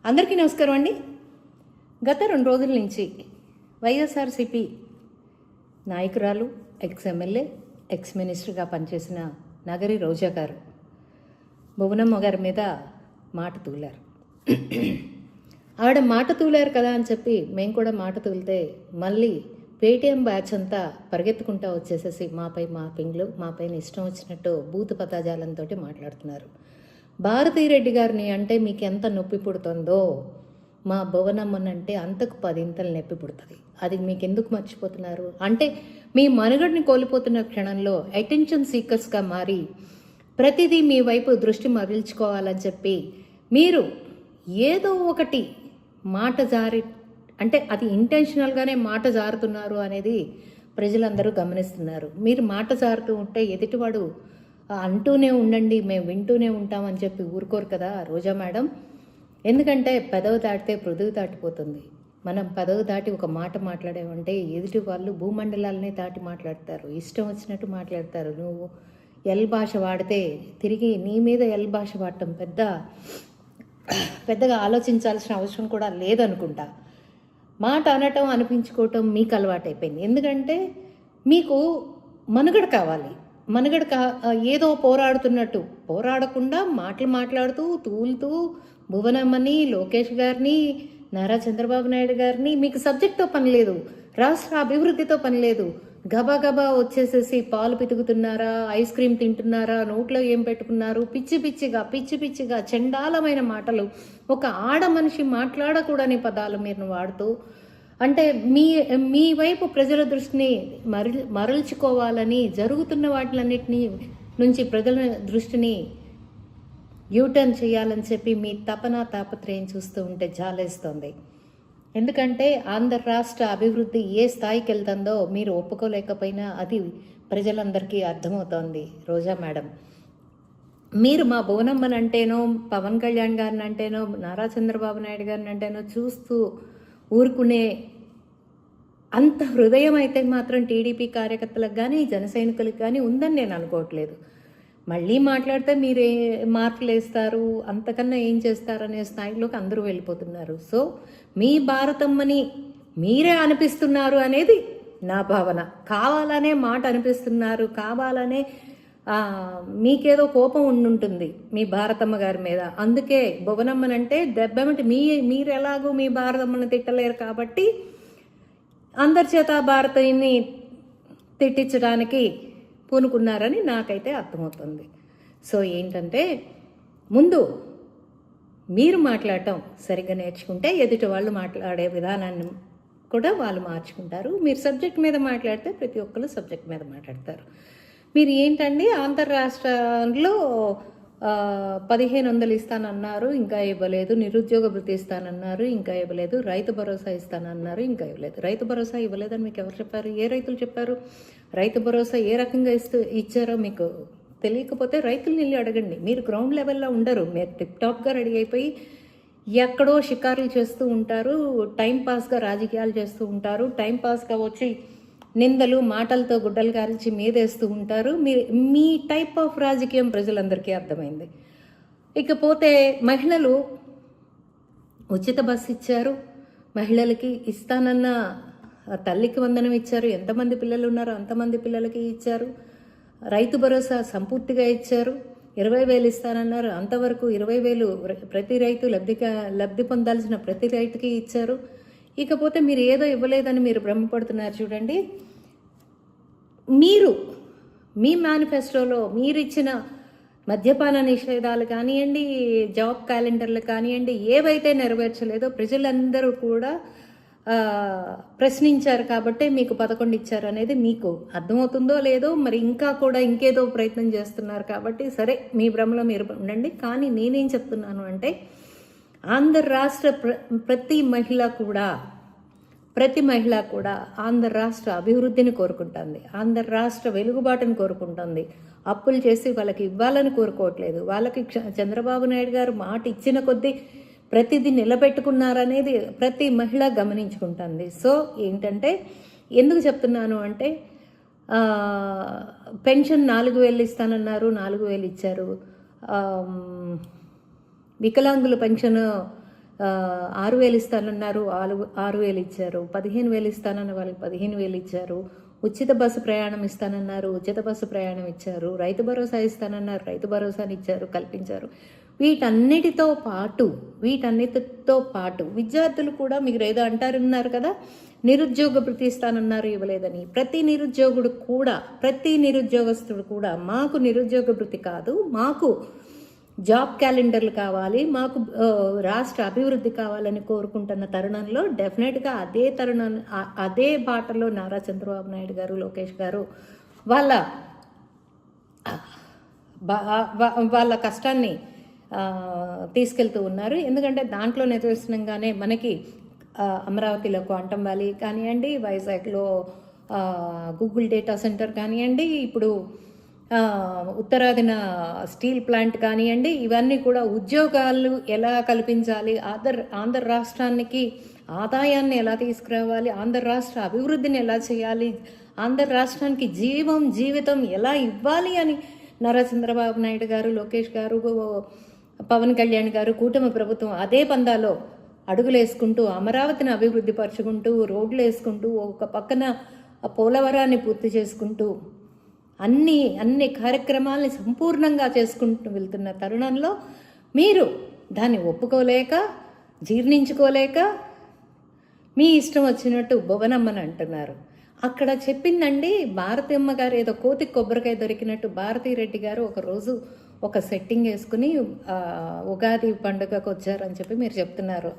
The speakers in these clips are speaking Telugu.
అందరికీ నమస్కారం అండి. గత 2 రోజుల నుంచి వైఎస్ఆర్సీపీ నాయకురాలు, ఎక్స్ ఎమ్మెల్యే, ఎక్స్ మినిస్టర్గా పనిచేసిన నగరి రోజా గారు భువనమ్మ గారి మీద మాట తూలారు. ఆవిడ మాట తూలారు కదా అని చెప్పి మేము కూడా మాట తూలితే మళ్ళీ పేటీఎం బ్యాచ్ అంతా పరిగెత్తుకుంటా వచ్చేసేసి మాపై మాపింగ్లు, మాపైన ఇష్టం వచ్చినట్టు బూతు పదాజాలంతో మాట్లాడుతున్నారు. భారతీరెడ్డి గారిని అంటే మీకు ఎంత నొప్పి పుడుతుందో మా భువనమ్మనంటే అంతకు 10 నొప్పి పుడుతుంది. అది మీకు ఎందుకు మర్చిపోతున్నారు అంటే మీ మనుగడని కోల్పోతున్న క్షణంలో అటెన్షన్ సీకర్స్గా మారి ప్రతిదీ మీ వైపు దృష్టి మరల్చుకోవాలని చెప్పి మీరు ఏదో ఒకటి మాట జారి అంటే అది ఇంటెన్షనల్గానే మాట జారుతున్నారు అనేది ప్రజలందరూ గమనిస్తున్నారు. మీరు మాట జారుతూ ఉంటే ఎదుటివాడు అంటూనే ఉండండి, మేము వింటూనే ఉంటామని చెప్పి ఊరుకోరు కదా రోజా మేడం. ఎందుకంటే పెదవి దాటితే పృథువు దాటిపోతుంది. మనం పెదవి దాటి ఒక మాట మాట్లాడామంటే ఎదుటి వాళ్ళు భూమండలాలనే దాటి మాట్లాడతారు, ఇష్టం వచ్చినట్టు మాట్లాడతారు. నువ్వు ఎల్ భాష వాడితే తిరిగి నీ మీద ఎల్ భాష వాడటం పెద్దగా ఆలోచించాల్సిన అవసరం కూడా లేదనుకుంటా. మాట అనటం అనిపించుకోవటం మీకు అలవాటైపోయింది. ఎందుకంటే మీకు మనుగడ కావాలి. మనుగడ ఏదో పోరాడుతున్నట్టు పోరాడకుండా మాట్లాడుతూ తూలుతూ భువనమ్మని, లోకేష్ గారిని, నారా చంద్రబాబు నాయుడు గారిని మీకు సబ్జెక్ట్తో పని లేదు, రాష్ట్ర అభివృద్ధితో పని లేదు. గబా వచ్చేసేసి పాలు పితుకుతున్నారా, ఐస్ క్రీమ్ తింటున్నారా, నోట్లో ఏం పెట్టుకున్నారు, పిచ్చి పిచ్చిగా చండాలమైన మాటలు, ఒక ఆడ మనిషి మాట్లాడకూడని పదాలు మీరు వాడుతూ అంటే మీ వైపు ప్రజల దృష్టిని మరల్చుకోవాలని జరుగుతున్న వాటిలన్నిటినీ నుంచి ప్రజల దృష్టిని యూటర్న్ చేయాలని చెప్పి మీ తాపత్రయం చూస్తూ ఉంటే జాలేస్తుంది. ఎందుకంటే ఆంధ్ర రాష్ట్ర అభివృద్ధి ఏ స్థాయికి వెళ్తుందో మీరు ఒప్పుకోలేకపోయినా అది ప్రజలందరికీ అర్థమవుతోంది. రోజా మేడం, మీరు మా భువనమ్మని అంటేనో, పవన్ కళ్యాణ్ గారిని అంటేనో, నారా చంద్రబాబు నాయుడు గారిని అంటేనో చూస్తూ ఊరుకునే అంత హృదయం అయితే మాత్రం టీడీపీ కార్యకర్తలకు కానీ జన సైనికులకు కానీ ఉందని నేను అనుకోవట్లేదు. మళ్ళీ మాట్లాడితే మీరే మార్కులు వేస్తారు, అంతకన్నా ఏం చేస్తారనే స్థాయిలోకి అందరూ వెళ్ళిపోతున్నారు. సో మీ భారతమ్మని మీరే అనిపిస్తున్నారు అనేది నా భావన. కావాలనే మాట అనిపిస్తున్నారు, కావాలనే మీకేదో కోపం ఉండుంటుంది మీ భారతమ్మ గారి మీద. అందుకే భువనమ్మనంటే దెబ్బేమంటే మీరు ఎలాగో మీ భారతమ్మని తిట్టలేరు కాబట్టి అందరి చేత భారతని తిట్టించడానికి పూనుకున్నారని నాకైతే అర్థమవుతుంది. సో ఏంటంటే ముందు మీరు మాట్లాడటం సరిగ్గా నేర్చుకుంటే ఎదుటి వాళ్ళు మాట్లాడే విధానాన్ని కూడా వాళ్ళు మార్చుకుంటారు. మీరు సబ్జెక్ట్ మీద మాట్లాడితే ప్రతి ఒక్కరు సబ్జెక్ట్ మీద మాట్లాడతారు. మీరు ఏంటండి అంతర్రాష్ట్రంలో 1500 ఇస్తానన్నారు, ఇంకా ఇవ్వలేదు. నిరుద్యోగ భృతి ఇస్తానన్నారు, ఇంకా ఇవ్వలేదు. రైతు భరోసా ఇస్తానన్నారు, ఇంకా ఇవ్వలేదు. రైతు భరోసా ఇవ్వలేదని మీకు ఎవరు చెప్పారు? ఏ రైతులు చెప్పారు? రైతు భరోసా ఏ రకంగా ఇచ్చారో మీకు తెలియకపోతే రైతులు వెళ్ళి అడగండి. మీరు గ్రౌండ్ లెవెల్లో ఉండరు. మీరు టిప్ టాప్గా రెడీ అయిపోయి ఎక్కడో షికారులు చేస్తూ ఉంటారు, టైంపాస్గా రాజకీయాలు చేస్తూ ఉంటారు, టైంపాస్గా వచ్చి నిందలు మాటలతో గుడ్డలు కాల్చి మీదేస్తూ ఉంటారు. మీ టైప్ ఆఫ్ రాజకీయం ప్రజలందరికీ అర్థమైంది. ఇకపోతే మహిళలు ఉచిత బస్సు ఇచ్చారు, మహిళలకి ఇస్తానన్న తల్లికి వందనం ఇచ్చారు, ఎంతమంది పిల్లలు ఉన్నారో అంతమంది పిల్లలకి ఇచ్చారు. రైతు భరోసా సంపూర్తిగా ఇచ్చారు, 20,000 ఇస్తానన్నారు, అంతవరకు 20,000 ప్రతి రైతు లబ్ధి పొందాల్సిన ప్రతి రైతుకి ఇచ్చారు. ఇకపోతే మీరు ఏదో ఇవ్వలేదని మీరు భ్రమపడుతున్నారు. చూడండి, మీరు మీ మేనిఫెస్టోలో మీరు ఇచ్చిన మద్యపాన నిషేధాలు కానివ్వండి, జాబ్ క్యాలెండర్లు కానివ్వండి, ఏవైతే నెరవేర్చలేదో ప్రజలందరూ కూడా ప్రశ్నించారు కాబట్టి మీకు 11 ఇచ్చారు అనేది మీకు అర్థమవుతుందో లేదో, మరి ఇంకా కూడా ఇంకేదో ప్రయత్నం చేస్తున్నారు కాబట్టి సరే మీ భ్రమలో మీరు ఉండండి. కానీ నేనేం చెప్తున్నాను అంటే ఆంధ్ర రాష్ట్ర ప్రతి మహిళ కూడా ఆంధ్ర రాష్ట్ర అభివృద్ధిని కోరుకుంటుంది, ఆంధ్ర రాష్ట్ర వెలుగుబాటుని కోరుకుంటుంది. అప్పులు చేసి వాళ్ళకి ఇవ్వాలని కోరుకోవట్లేదు. వాళ్ళకి చంద్రబాబు నాయుడు గారు మాట ఇచ్చిన కొద్దీ ప్రతిదీ నిలబెట్టుకున్నారనేది ప్రతి మహిళ గమనించుకుంటుంది. సో ఏంటంటే ఎందుకు చెప్తున్నాను అంటే పెన్షన్ 4,000 ఇస్తానన్నారు, 4,000 ఇచ్చారు. వికలాంగుల పెన్షన్ 6,000 ఇస్తానన్నారు, 6,000 ఇచ్చారు. 15,000 ఇస్తానన్న వాళ్ళకి 15,000 ఇచ్చారు. ఉచిత బస్సు ప్రయాణం ఇస్తానన్నారు, ఉచిత బస్సు ప్రయాణం ఇచ్చారు. రైతు భరోసా ఇస్తానన్నారు, రైతు భరోసాని ఇచ్చారు, కల్పించారు. వీటన్నిటితో పాటు విద్యార్థులు కూడా మీరు ఏదో అంటారున్నారు కదా, నిరుద్యోగ భృతి ఇస్తానన్నారు, ఇవ్వలేదని. ప్రతి నిరుద్యోగస్తుడు కూడా మాకు నిరుద్యోగ భృతి కాదు, మాకు జాబ్ క్యాలెండర్లు కావాలి, మాకు రాష్ట్ర అభివృద్ధి కావాలని కోరుకుంటున్న తరుణంలో డెఫినెట్గా అదే బాటలో నారా చంద్రబాబు నాయుడు గారు, లోకేష్ గారు వాళ్ళ కష్టాన్ని తీసుకెళ్తూ ఉన్నారు. ఎందుకంటే దాంట్లో నిదర్శనంగానే మనకి అమరావతిలో క్వాంటమ్ వ్యాలీ కానివ్వండి, వైజాగ్లో గూగుల్ డేటా సెంటర్ కానివ్వండి, ఇప్పుడు ఉత్తరాదిన స్టీల్ ప్లాంట్ కానివ్వండి, ఇవన్నీ కూడా ఉద్యోగాలు ఎలా కల్పించాలి, ఆంధ్ర రాష్ట్రానికి ఆదాయాన్ని ఎలా తీసుకురావాలి, ఆంధ్ర రాష్ట్ర అభివృద్ధిని ఎలా చేయాలి, ఆంధ్ర రాష్ట్రానికి జీవితం ఎలా ఇవ్వాలి అని నారా చంద్రబాబు నాయుడు గారు, లోకేష్ గారు, పవన్ కళ్యాణ్ గారు, కూటమి ప్రభుత్వం అదే పందాలో అడుగులేసుకుంటూ అమరావతిని అభివృద్ధి పరుచుకుంటూ రోడ్లు వేసుకుంటూ ఒక పక్కన పోలవరాన్ని పూర్తి చేసుకుంటూ అన్ని కార్యక్రమాల్ని సంపూర్ణంగా చేసుకుంటూ వెళ్తున్న తరుణంలో మీరు దాన్ని ఒప్పుకోలేక, జీర్ణించుకోలేక మీ ఇష్టం వచ్చినట్టు భువనమ్మని అంటున్నారు. అక్కడ చెప్పిందండి భారతమ్మ గారు, ఏదో కోతి కొబ్బరికాయ దొరికినట్టు భారతీరెడ్డి గారు ఒకరోజు ఒక సెట్టింగ్ వేసుకుని ఉగాది పండుగకు వచ్చారని చెప్పి మీరు చెప్తున్నారు.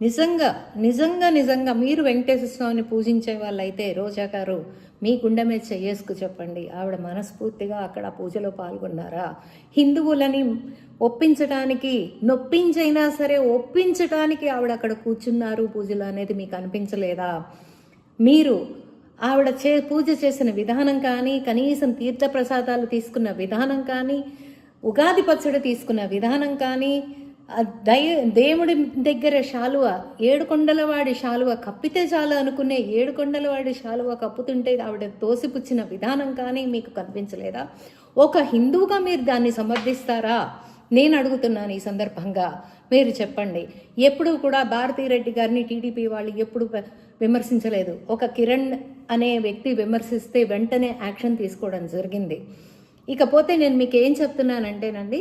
నిజంగా మీరు వెంకటేశ్వర స్వామిని పూజించే వాళ్ళైతే రోజా గారు మీ గుండె మీద చేసుకు చెప్పండి, ఆవిడ మనస్ఫూర్తిగా అక్కడ పూజలో పాల్గొన్నారా? హిందువులని ఒప్పించడానికి, నొప్పించైనా సరే ఒప్పించడానికి ఆవిడ అక్కడ కూర్చున్నారు పూజలు అనేది మీకు అనిపించలేదా? మీరు ఆవిడ పూజ చేసిన విధానం కానీ, కనీసం తీర్థప్రసాదాలు తీసుకున్న విధానం కానీ, ఉగాది పచ్చడి తీసుకున్న విధానం కానీ, దేవుడి దగ్గర శాలువ, ఏడుకొండలవాడి శాలువ కప్పితే చాలు అనుకునే ఏడుకొండలవాడి శాలువ కప్పుతుంటే ఆవిడ తోసిపుచ్చిన విధానం కానీ మీకు కనిపించలేదా? ఒక హిందువుగా మీరు దాన్ని సమర్థిస్తారా? నేను అడుగుతున్నాను ఈ సందర్భంగా, మీరు చెప్పండి. ఎప్పుడు కూడా భారతీరెడ్డి గారిని టీడీపీ వాళ్ళు ఎప్పుడు విమర్శించలేదు. ఒక కిరణ్ అనే వ్యక్తి విమర్శిస్తే వెంటనే యాక్షన్ తీసుకోవడం జరిగింది. ఇకపోతే నేను మీకు ఏం చెప్తున్నానంటేనండి,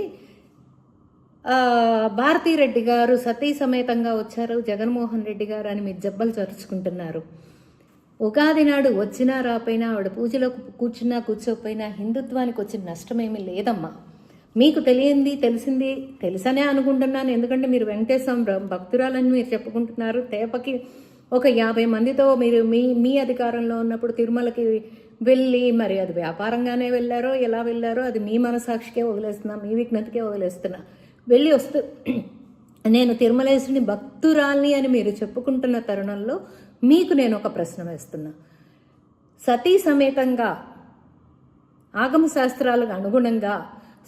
భారతీరెడ్డి గారు సతీ సమేతంగా వచ్చారు, జగన్మోహన్ రెడ్డి గారు అని మీరు జబ్బలు చరుచుకుంటున్నారు. ఉగాది నాడు వచ్చినా రాపోయినా, ఆవిడ పూజలో కూర్చున్నా కూర్చోకపోయినా హిందుత్వానికి వచ్చిన నష్టమేమీ లేదమ్మా. మీకు తెలిసింది తెలుసనే అనుకుంటున్నాను. ఎందుకంటే మీరు వెంకటేశ్వర భక్తురాలని మీరు చెప్పుకుంటున్నారు. తేపకి ఒక 50 మందితో మీరు మీ అధికారంలో ఉన్నప్పుడు తిరుమలకి వెళ్ళి, మరి అది వ్యాపారంగానే వెళ్ళారో ఎలా వెళ్ళారో అది మీ మనసాక్షికే వదిలేస్తున్నా, మీ విజ్ఞతకే వదిలేస్తున్నా. వెళ్ళి వస్తూ నేను తిరుమలేశ్వరుని భక్తురాల్ని అని మీరు చెప్పుకుంటున్న తరుణంలో మీకు నేను ఒక ప్రశ్న వేస్తున్నా. సతీ సమేతంగా ఆగమ శాస్త్రాలకు అనుగుణంగా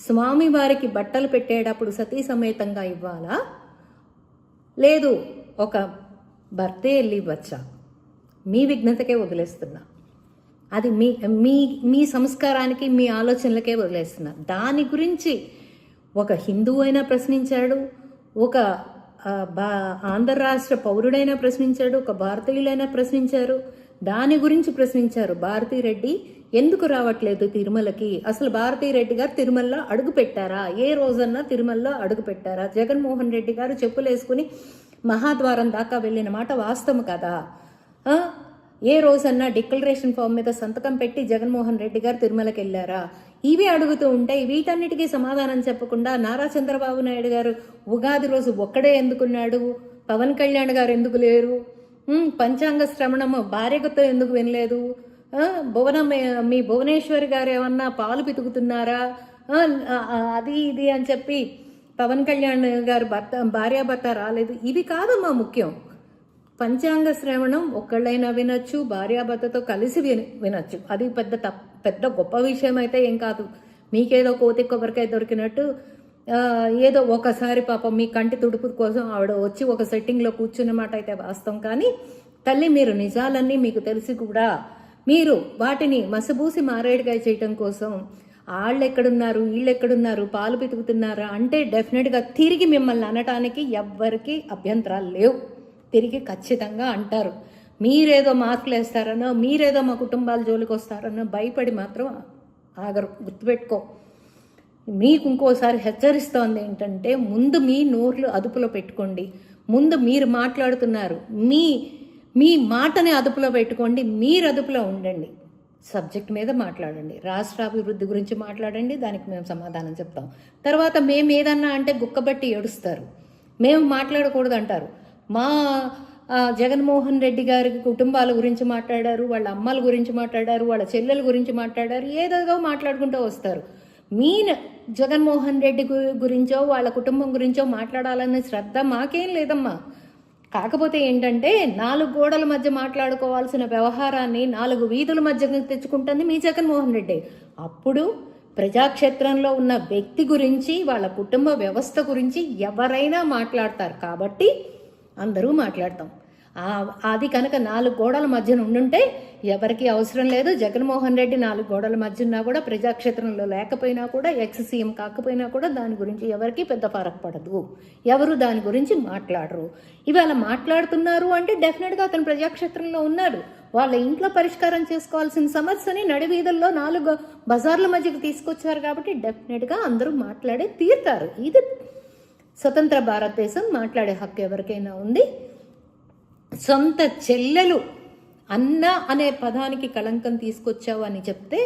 స్వామివారికి బట్టలు పెట్టేటప్పుడు సతీ సమేతంగా ఇవ్వాలా, లేదు ఒక భర్తే వెళ్ళి ఇవ్వచ్చా? మీ విఘ్నతకే వదిలేస్తున్నా. అది మీ సంస్కారానికి, మీ ఆలోచనలకే వదిలేస్తున్నా. దాని గురించి ఒక హిందువు అయినా ప్రశ్నించాడు, ఒక ఆంధ్ర రాష్ట్ర పౌరుడైనా ప్రశ్నించాడు, ఒక భారతీయులైనా ప్రశ్నించారు. దాని గురించి ప్రశ్నించారు. భారతీరెడ్డి ఎందుకు రావట్లేదు తిరుమలకి? అసలు భారతీరెడ్డి గారు తిరుమలలో అడుగు పెట్టారా? ఏ రోజన్నా తిరుమలలో అడుగు పెట్టారా? జగన్మోహన్ రెడ్డి గారు చెప్పులేసుకుని మహాద్వారం దాకా వెళ్ళిన మాట వాస్తవం కదా? ఏ రోజన్నా డిక్లరేషన్ ఫామ్ మీద సంతకం పెట్టి జగన్మోహన్ రెడ్డి గారు తిరుమలకి వెళ్ళారా? ఇవి అడుగుతూ ఉంటాయి. వీటన్నిటికీ సమాధానం చెప్పకుండా నారా చంద్రబాబు నాయుడు గారు ఉగాది రోజు ఒక్కడే ఎందుకున్నాడు? పవన్ కళ్యాణ్ గారు ఎందుకు లేరు? పంచాంగ శ్రవణము భార్యతో ఎందుకు వినలేదు? మీ భువనేశ్వరి గారు ఏమన్నా పాలు పితుకుతున్నారా? అది ఇది అని చెప్పి పవన్ కళ్యాణ్ గారు భార్యాభర్త రాలేదు. ఇవి కాదమ్మా ముఖ్యం. పంచాంగ శ్రవణం ఒక్కళ్ళైనా వినొచ్చు, భార్యాభర్తతో కలిసి వినొచ్చు. అది పెద్ద గొప్ప విషయం అయితే ఏం కాదు. మీకేదో కోతి కొబ్బరికాయ దొరికినట్టు ఏదో ఒకసారి పాపం మీ కంటి తుడుపు కోసం ఆవిడ వచ్చి ఒక సెట్టింగ్లో కూర్చున్న మాట అయితే వాస్తవం. కానీ తల్లి, మీరు నిజాలన్నీ మీకు తెలిసి కూడా మీరు వాటిని మసబూసి మారేడుకాయ చేయటం కోసం వాళ్ళు ఎక్కడున్నారు, వీళ్ళు ఎక్కడున్నారు, పాలు పితుకుతున్నారా అంటే డెఫినెట్గా తిరిగి మిమ్మల్ని అనటానికి ఎవ్వరికీ అభ్యంతరాలు లేవు. తిరిగి ఖచ్చితంగా అంటారు. మీరేదో మార్కులు వేస్తారనో, మీరేదో మా కుటుంబాల జోలికి వస్తారనో భయపడి మాత్రం ఆగరు. గుర్తుపెట్టుకో. మీకు ఇంకోసారి హెచ్చరిస్తోంది ఏంటంటే, ముందు మీ నోర్లు అదుపులో పెట్టుకోండి. ముందు మీరు మాట్లాడుతున్నారు, మీ మాటని అదుపులో పెట్టుకోండి. మీరు అదుపులో ఉండండి. సబ్జెక్ట్ మీద మాట్లాడండి. రాష్ట్ర అభివృద్ధి గురించి మాట్లాడండి. దానికి మేము సమాధానం చెప్తాం. తర్వాత మేము ఏదన్నా అంటే గుక్కబట్టి ఏడుస్తారు. మేము మాట్లాడకూడదు అంటారు. మా జగన్మోహన్ రెడ్డి గారి కుటుంబాల గురించి మాట్లాడారు, వాళ్ళ అమ్మల గురించి మాట్లాడారు, వాళ్ళ చెల్లెల గురించి మాట్లాడారు, ఏదో మాట్లాడుకుంటూ వస్తారు. మీ జగన్మోహన్ రెడ్డి గురించో వాళ్ళ కుటుంబం గురించో మాట్లాడాలనే శ్రద్ధ మాకేం లేదమ్మా. కాకపోతే ఏంటంటే 4 గోడల మధ్య మాట్లాడుకోవాల్సిన వ్యవహారాన్ని 4 వీధుల మధ్య తెచ్చుకుంటుంది మీ జగన్మోహన్ రెడ్డి. అప్పుడు ప్రజాక్షేత్రంలో ఉన్న వ్యక్తి గురించి, వాళ్ళ కుటుంబ వ్యవస్థ గురించి ఎవరైనా మాట్లాడతారు. కాబట్టి అందరూ మాట్లాడతాం. అది కనుక 4 గోడల మధ్యన ఉండుంటే ఎవరికి అవసరం లేదు. జగన్మోహన్ రెడ్డి 4 గోడల మధ్య ఉన్నా కూడా, ప్రజాక్షేత్రంలో లేకపోయినా కూడా, ఎక్స్ సీఎం కాకపోయినా కూడా దాని గురించి ఎవరికి పెద్ద ఫరక్ పడదు. ఎవరు దాని గురించి మాట్లాడరు. ఇవాళ మాట్లాడుతున్నారు అంటే డెఫినెట్గా అతను ప్రజాక్షేత్రంలో ఉన్నాడు. వాళ్ళ ఇంట్లో పరిష్కారం చేసుకోవాల్సిన సమస్యని నడివీధుల్లో 4 బజార్ల మధ్యకి తీసుకొచ్చారు. కాబట్టి డెఫినెట్గా అందరూ మాట్లాడే తీరుతారు. ఇది స్వతంత్ర భారతదేశం. మాట్లాడే హక్కు ఎవరికైనా ఉంది. సొంత చెల్లెలు అన్న అనే పదానికి కళంకం తీసుకొచ్చావు అని చెప్తే,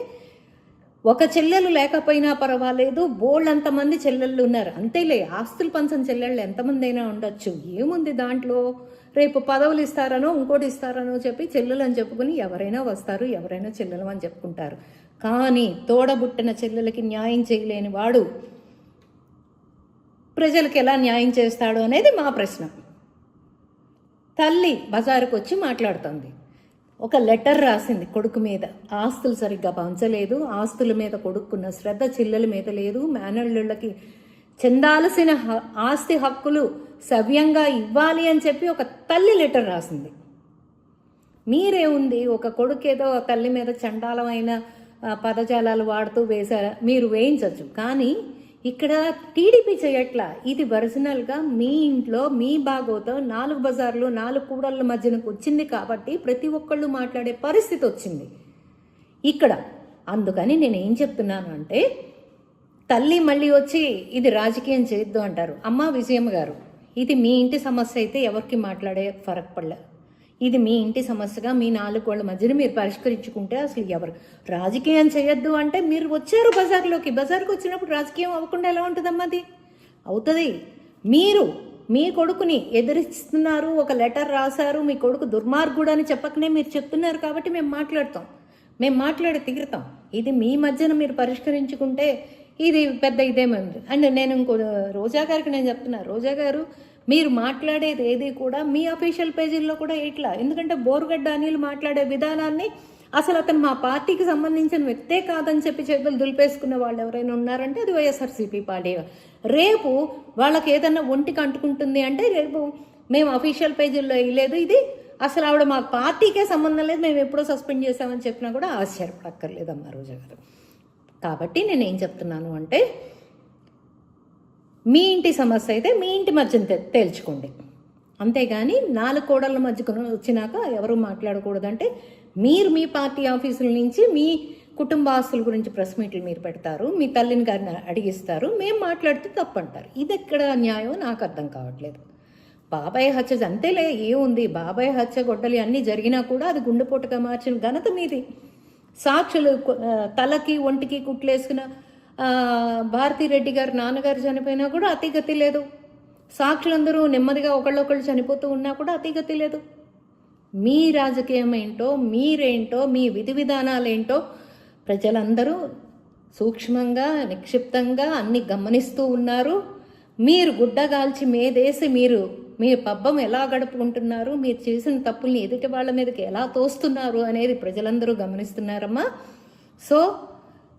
ఒక చెల్లెలు లేకపోయినా పర్వాలేదు, బోళ్ళంతమంది చెల్లెళ్ళు ఉన్నారు. అంతేలే, ఆస్తులు పంచని చెల్లెళ్ళు ఎంతమంది అయినా ఉండొచ్చు. ఏముంది దాంట్లో? రేపు పదవులు ఇస్తారనో ఇంకోటి ఇస్తారనో చెప్పి చెల్లెలు అని చెప్పుకుని ఎవరైనా వస్తారు, ఎవరైనా చెల్లెలు అని చెప్పుకుంటారు. కానీ తోడబుట్టిన చెల్లెలకి న్యాయం చేయలేని వాడు ప్రజలకు ఎలా న్యాయం చేస్తాడు అనేది మా ప్రశ్న. తల్లి బజారుకు వచ్చి మాట్లాడుతుంది. ఒక లెటర్ రాసింది కొడుకు మీద. ఆస్తులు సరిగ్గా పంచలేదు, ఆస్తుల మీద కొడుకున్న శ్రద్ధ చెల్లెల మీద లేదు, మేనల్లుళ్ళకి చెందాల్సిన ఆస్తి హక్కులు సవ్యంగా ఇవ్వాలి అని చెప్పి ఒక తల్లి లెటర్ రాసింది. మీరేముంది, ఒక కొడుకు ఏదో తల్లి మీద చండాలమైన పదజాలాలు వాడుతూ వేశారా, మీరు వేయించవచ్చు. కానీ ఇక్కడ టీడీపీ చేయట్లా. ఇది ఒరిజినల్గా మీ ఇంట్లో మీ బాగోతో 4 బజార్లు 4 కూడళ్ళ మధ్యనకు వచ్చింది కాబట్టి ప్రతి ఒక్కళ్ళు మాట్లాడే పరిస్థితి వచ్చింది ఇక్కడ. అందుకని నేను ఏం చెప్తున్నాను అంటే, తల్లి మళ్ళీ వచ్చి ఇది రాజకీయం చేయొద్దు అంటారు. అమ్మ విజయమ్మ గారు, ఇది మీ ఇంటి సమస్య అయితే ఎవరికి మాట్లాడే ఫరక్ పడలే. ఇది మీ ఇంటి సమస్యగా మీ 4 గోళ్ల మధ్యన మీరు పరిష్కరించుకుంటే అసలు ఎవరు రాజకీయం చేయొద్దు అంటే, మీరు వచ్చారు బజార్కి వచ్చినప్పుడు రాజకీయం అవ్వకుండా ఎలా ఉంటుందమ్మా? అది అవుతుంది. మీరు మీ కొడుకుని ఎదిరిస్తున్నారు, ఒక లెటర్ రాశారు, మీ కొడుకు దుర్మార్గుడు అని చెప్పకనే మీరు చెప్తున్నారు. కాబట్టి మేము మాట్లాడతాం, మేము మాట్లాడి తీరుతాం. ఇది మీ మధ్యన మీరు పరిష్కరించుకుంటే ఇది పెద్ద ఇదేమంది. అండ్ నేను ఇంకో రోజా గారికి నేను చెప్తున్నా, రోజా గారు మీరు మాట్లాడేది ఏది కూడా మీ అఫీషియల్ పేజీల్లో కూడా ఇట్లా. ఎందుకంటే బోరుగడ్డ అనిల్ మాట్లాడే విధానాన్ని అసలు అతను మా పార్టీకి సంబంధించిన వ్యక్తే కాదని చెప్పి చేతులు దులిపేసుకున్న వాళ్ళు ఎవరైనా ఉన్నారంటే అది వైఎస్ఆర్సీపీ పార్టీ. రేపు వాళ్ళకి ఏదన్నా ఒంటికి అంటుకుంటుంది అంటే రేపు మేము అఫీషియల్ పేజీల్లో వేయలేదు, ఇది అసలు ఆవిడ మా పార్టీకే సంబంధం లేదు, మేము ఎప్పుడో సస్పెండ్ చేసామని చెప్పినా కూడా ఆశ్చర్యపడక్కర్లేదమ్మా రోజా గారు. కాబట్టి నేను ఏం చెప్తున్నాను అంటే, మీ ఇంటి సమస్య అయితే మీ ఇంటి మధ్యన తేల్చుకోండి. అంతేగాని 4 కోడళ్ళ మధ్యకు వచ్చినాక ఎవరు మాట్లాడకూడదంటే, మీరు మీ పార్టీ ఆఫీసుల నుంచి మీ కుటుంబ ఆస్తుల గురించి ప్రెస్ మీట్లు మీరు పెడతారు, మీ తల్లిని గారిని అడిగిస్తారు, మేము మాట్లాడితే తప్పంటారు. ఇది ఎక్కడ న్యాయం నాకు అర్థం కావట్లేదు. బాబాయ్ హత్య అంతేలే, ఏముంది, బాబాయ్ హత్య గొడ్డలి అన్నీ జరిగినా కూడా అది గుండెపోటుగా మార్చిన ఘనత మీది. సాక్షులు తలకి ఒంటికి కుట్లేసుకున్న భారతిరెడ్డి గారు నాన్నగారు చనిపోయినా కూడా అతిగతి లేదు. సాక్షులందరూ నెమ్మదిగా ఒకళ్ళొకళ్ళు చనిపోతూ ఉన్నా కూడా అతిగతి లేదు. మీ రాజకీయం ఏంటో, మీరేంటో, మీ విధి విధానాలేంటో ప్రజలందరూ సూక్ష్మంగా నిక్షిప్తంగా అన్ని గమనిస్తూ ఉన్నారు. మీరు గుడ్డగాల్చి మేదేసి మీరు మీ పబ్బం ఎలా గడుపుకుంటున్నారు, మీరు చేసిన తప్పుల్ని ఎదుటి వాళ్ళ మీదకి ఎలా తోస్తున్నారు అనేది ప్రజలందరూ గమనిస్తున్నారమ్మా. సో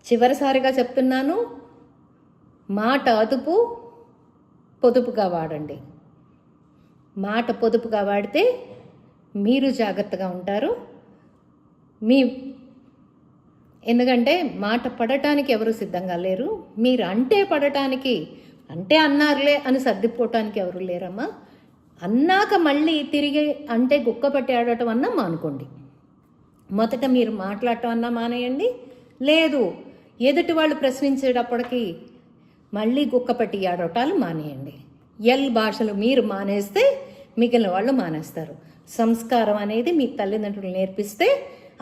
చివరిసారిగా చెప్తున్నాను, మాట అదుపు పొదుపుగా వాడండి. మాట పొదుపుగా వాడితే మీరు జాగ్రత్తగా ఉంటారు, మీ ఎందుకంటే మాట పడటానికి ఎవరు సిద్ధంగా లేరు. మీరు అంటే పడటానికి, అంటే అన్నారులే అని సర్దిపోవటానికి ఎవరు లేరమ్మా. అన్నాక మళ్ళీ తిరిగి అంటే గుక్క పట్టి ఆడటం అన్నా మానుకోండి. మొదట మీరు మాట్లాడటం అన్నా మానేయండి. లేదు, ఎదుటి వాళ్ళు ప్రశ్నించేటప్పటికి మళ్ళీ గుక్క పట్టి ఆడటాలు మానేయండి. భాషలు మీరు మానేస్తే మిగిలిన వాళ్ళు మానేస్తారు. సంస్కారం అనేది మీ తల్లిదండ్రులు నేర్పిస్తే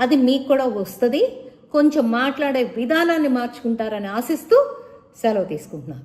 అది మీకు కూడా వస్తుంది. కొంచెం మాట్లాడే విధానాన్ని మార్చుకుంటారని ఆశిస్తూ సెలవు తీసుకుంటున్నాను.